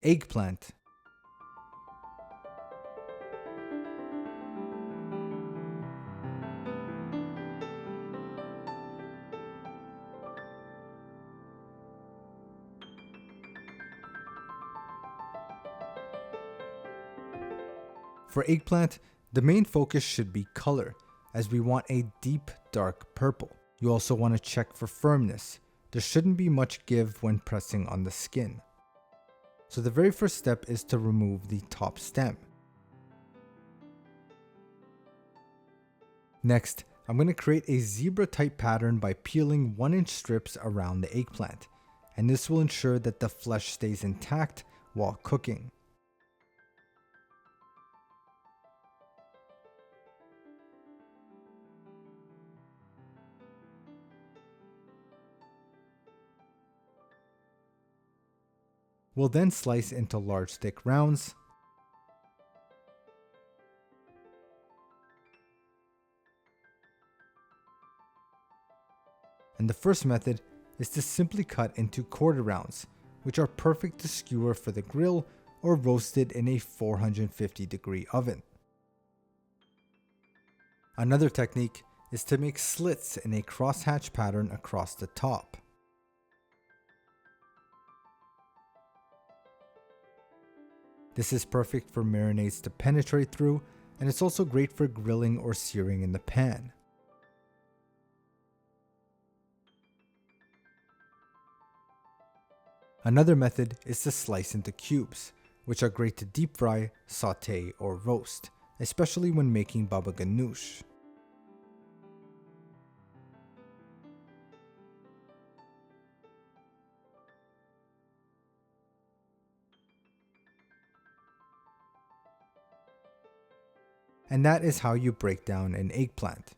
Eggplant. For eggplant, the main focus should be color, as we want a deep dark purple. You also want to check for firmness. There shouldn't be much give when pressing on the skin. So the very first step is to remove the top stem. Next, I'm going to create a zebra type pattern by peeling 1-inch strips around the eggplant, and this will ensure that the flesh stays intact while cooking. We'll then slice into large thick rounds. And the first method is to simply cut into quarter rounds, which are perfect to skewer for the grill or roasted in a 450-degree oven. Another technique is to make slits in a crosshatch pattern across the top. This is perfect for marinades to penetrate through, and it's also great for grilling or searing in the pan. Another method is to slice into cubes, which are great to deep fry, saute, or roast, especially when making baba ganoush. And that is how you break down an eggplant.